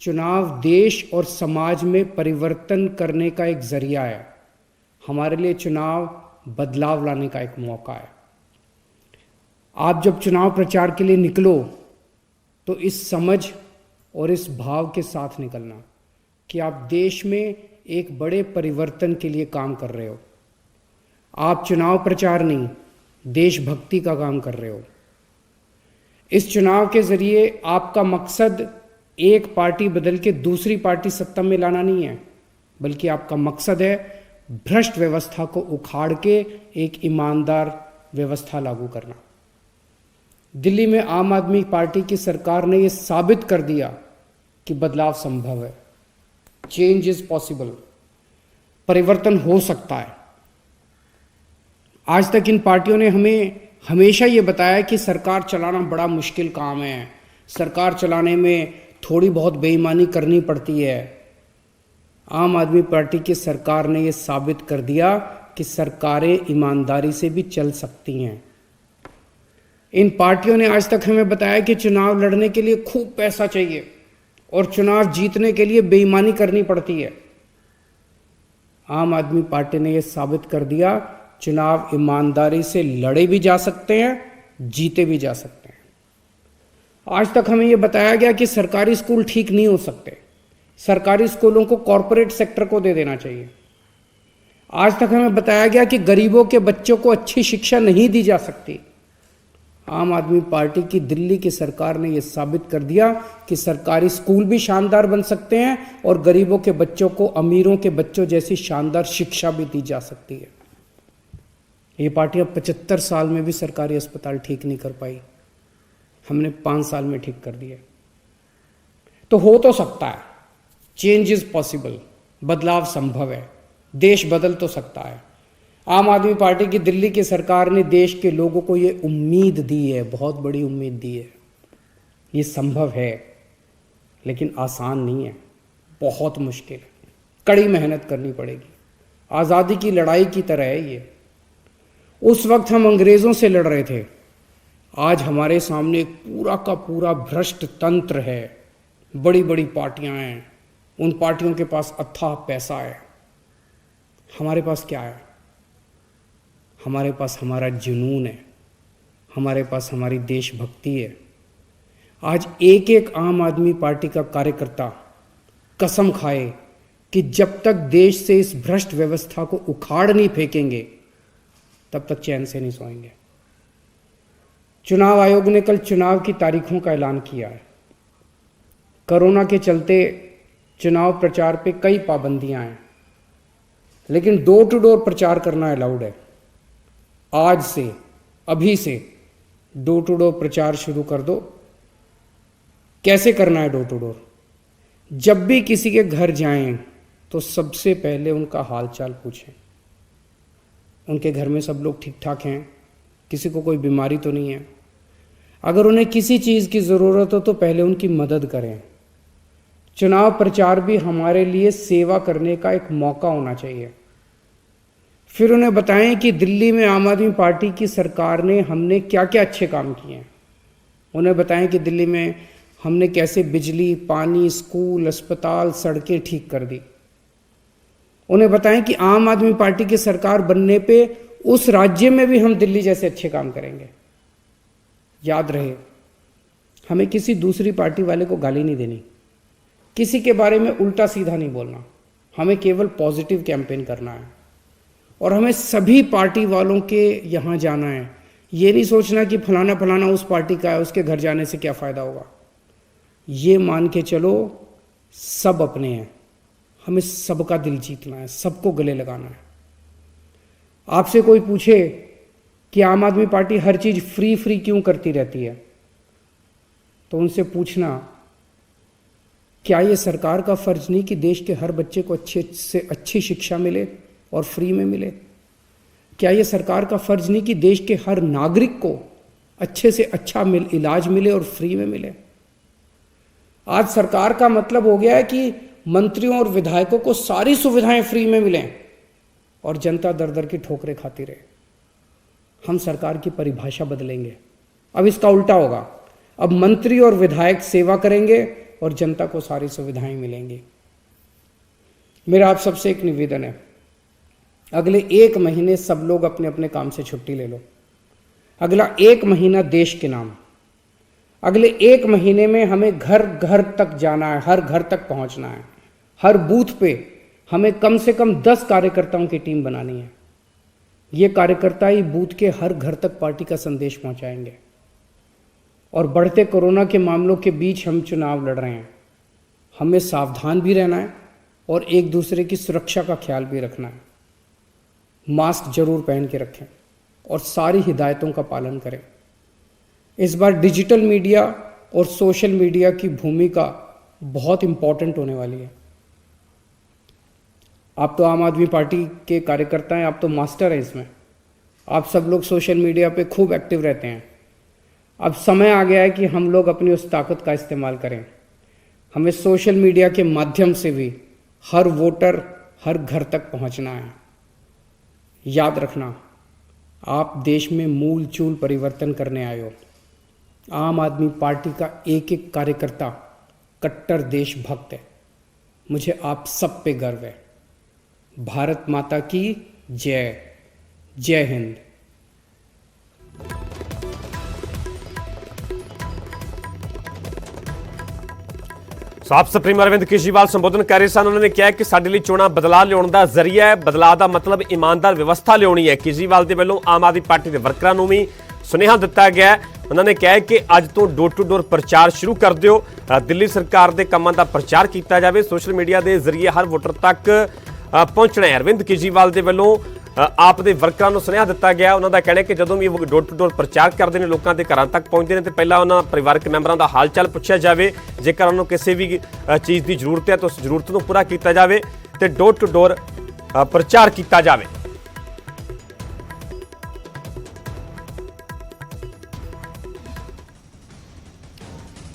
चुनाव देश और समाज में परिवर्तन करने का एक जरिया है। हमारे लिए चुनाव बदलाव लाने का एक मौका है। आप जब चुनाव प्रचार के लिए निकलो तो इस समझ और इस भाव के साथ निकलना कि आप देश में एक बड़े परिवर्तन के लिए काम कर रहे हो। आप चुनाव प्रचार नहीं, देशभक्ति का काम कर रहे हो। इस चुनाव के जरिए आपका मकसद एक पार्टी बदल के दूसरी पार्टी सत्ता में लाना नहीं है, बल्कि आपका मकसद है भ्रष्ट व्यवस्था को उखाड़ के एक ईमानदार व्यवस्था लागू करना। दिल्ली में आम आदमी पार्टी की सरकार ने यह साबित कर दिया कि बदलाव संभव है। Change is possible. परिवर्तन हो सकता है। आज तक इन पार्टियों ने हमें हमेशा ये बताया कि सरकार चलाना बड़ा मुश्किल काम है, सरकार चलाने में थोड़ी बहुत बेईमानी करनी पड़ती है। आम आदमी पार्टी की सरकार ने यह साबित कर दिया कि सरकारें ईमानदारी से भी चल सकती हैं। इन पार्टियों ने आज तक हमें बताया कि चुनाव लड़ने के लिए खूब पैसा चाहिए और चुनाव जीतने के लिए बेईमानी करनी पड़ती है। आम आदमी पार्टी ने यह साबित कर दिया चुनाव ईमानदारी से लड़े भी जा सकते हैं, जीते भी जा सकते हैं। आज तक हमें यह बताया गया कि सरकारी स्कूल ठीक नहीं हो सकते, सरकारी स्कूलों को कॉरपोरेट सेक्टर को दे देना चाहिए। आज तक हमें बताया गया कि गरीबों के बच्चों को अच्छी शिक्षा नहीं दी जा सकती। आम आदमी पार्टी की दिल्ली की सरकार ने यह साबित कर दिया कि सरकारी स्कूल भी शानदार बन सकते हैं और गरीबों के बच्चों को अमीरों के बच्चों जैसी शानदार शिक्षा भी दी जा सकती है। ये पार्टियां 75 साल में भी सरकारी अस्पताल ठीक नहीं कर पाई, हमने 5 साल में ठीक कर दिया। तो हो तो सकता है, चेंज इज पॉसिबल। बदलाव संभव है, देश बदल तो सकता है। आम आदमी पार्टी की दिल्ली की सरकार ने देश के लोगों को ये उम्मीद दी है, बहुत बड़ी उम्मीद दी है। ये संभव है, लेकिन आसान नहीं है, बहुत मुश्किल है, कड़ी मेहनत करनी पड़ेगी। आज़ादी की लड़ाई की तरह है ये। उस वक्त हम अंग्रेजों से लड़ रहे थे, आज हमारे सामने एक पूरा का पूरा भ्रष्ट तंत्र है। बड़ी बड़ी पार्टियां हैं, उन पार्टियों के पास अथाह पैसा है। हमारे पास क्या है? हमारे पास हमारा जुनून है, हमारे पास हमारी देशभक्ति है। आज एक एक आम आदमी पार्टी का कार्यकर्ता कसम खाए कि जब तक देश से इस भ्रष्ट व्यवस्था को उखाड़ नहीं फेंकेंगे तब तक चैन से नहीं सोएंगे। चुनाव आयोग ने कल चुनाव की तारीखों का ऐलान किया है। कोरोना के चलते चुनाव प्रचार पे कई पाबंदियां हैं, लेकिन डोर टू डोर प्रचार करना अलाउड है। आज से, अभी से डोर टू डोर प्रचार शुरू कर दो। कैसे करना है डोर टू डोर? जब भी किसी के घर जाएं तो सबसे पहले उनका हालचाल पूछें। उनके घर में सब लोग ठीक ठाक हैं, किसी को कोई बीमारी तो नहीं है। अगर उन्हें किसी चीज़ की ज़रूरत हो तो पहले उनकी मदद करें। चुनाव प्रचार भी हमारे लिए सेवा करने का एक मौका होना चाहिए। फिर उन्हें बताएं कि दिल्ली में आम आदमी पार्टी की सरकार ने हमने क्या क्या अच्छे काम किए हैं। उन्हें बताएं कि दिल्ली में हमने कैसे बिजली, पानी, स्कूल, अस्पताल, सड़कें ठीक कर दी। उन्हें बताएं कि आम आदमी पार्टी की सरकार बनने पे उस राज्य में भी हम दिल्ली जैसे अच्छे काम करेंगे। याद रहे, हमें किसी दूसरी पार्टी वाले को गाली नहीं देनी, किसी के बारे में उल्टा सीधा नहीं बोलना। हमें केवल पॉजिटिव कैंपेन करना है और हमें सभी पार्टी वालों के यहाँ जाना है। ये नहीं सोचना कि फलाना फलाना उस पार्टी का है, उसके घर जाने से क्या फ़ायदा होगा। ये मान के चलो सब अपने हैं, हमें सबका दिल जीतना है, सबको गले लगाना है। आपसे कोई पूछे कि आम आदमी पार्टी हर चीज़ फ्री फ्री क्यों करती रहती है, तो उनसे पूछना, क्या ये सरकार का फर्ज नहीं कि देश के हर बच्चे को अच्छे से अच्छी शिक्षा मिले और फ्री में मिले? क्या ये सरकार का फर्ज नहीं कि देश के हर नागरिक को अच्छे से अच्छा इलाज मिले और फ्री में मिले? आज सरकार का मतलब हो गया है कि मंत्रियों और विधायकों को सारी सुविधाएं फ्री में मिलें और जनता दर दर की ठोकरें खाती रहे। हम सरकार की परिभाषा बदलेंगे। अब इसका उल्टा होगा। अब मंत्री और विधायक सेवा करेंगे और जनता को सारी सुविधाएं मिलेंगी। मेरा आप सबसे एक निवेदन है, अगले 1 महीने सब लोग अपने अपने काम से छुट्टी ले लो। अगला 1 महीना देश के नाम, अगले 1 महीने में हमें घर घर तक जाना है, हर घर तक पहुंचना है। हर बूथ पे हमें कम से कम 10 कार्यकर्ताओं की टीम बनानी है। ये कार्यकर्ता ही बूथ के हर घर तक पार्टी का संदेश पहुंचाएंगे। और बढ़ते कोरोना के मामलों के बीच हम चुनाव लड़ रहे हैं, हमें सावधान भी रहना है और एक दूसरे की सुरक्षा का ख्याल भी रखना है। मास्क जरूर पहन के रखें और सारी हिदायतों का पालन करें। इस बार डिजिटल मीडिया और सोशल मीडिया की भूमिका बहुत इंपॉर्टेंट होने वाली है। आप तो आम आदमी पार्टी के कार्यकर्ता हैं, आप तो मास्टर हैं इसमें। आप सब लोग सोशल मीडिया पे खूब एक्टिव रहते हैं। अब समय आ गया है कि हम लोग अपनी उस ताकत का इस्तेमाल करें। हमें सोशल मीडिया के माध्यम से भी हर वोटर, हर घर तक पहुंचना है। याद रखना, आप देश में मूल चूल परिवर्तन करने आए हो। आम आदमी पार्टी का एक एक कार्यकर्ता कट्टर देशभक्त है। मुझे आप सब पे गर्व है। भारत माता की जय। जय हिंद। साफ सुप्रीम अरविंद केजरीवाल संबोधन कर रहे सन। उन्होंने कहा कि साडे लई चोणां बदलाव लियाउण दा जरिया है, बदलाव का मतलब ईमानदार व्यवस्था लियाउणी है। केजरीवाल के वल्लों आम आदमी पार्टी के वर्करां नूं भी सुनेहा दिता गया है। उन्होंने कहा कि अज तो डोर टू डोर प्रचार शुरू कर दिओ, दिल्ली सरकार के कामां दा प्रचार किया जाए, सोशल मीडिया के जरिए हर वोटर तक पहुंचना है। अरविंद केजरीवाल के वल्लों आप दे वर्करां नूं सुनेहा दिता गया। उन्हों का कहना है कि जदों भी डोर टू डोर प्रचार करते हैं, लोगों के घरों तक पहुँचते हैं, तो पहला उन्होंने परिवारक मैंबरों का हाल चाल पूछा जाए। जेकर उन्होंने किसी भी चीज़ की जरूरत है तो उस जरूरत को पूरा किया जाए, तो डोर टू डोर प्रचार किया जाए।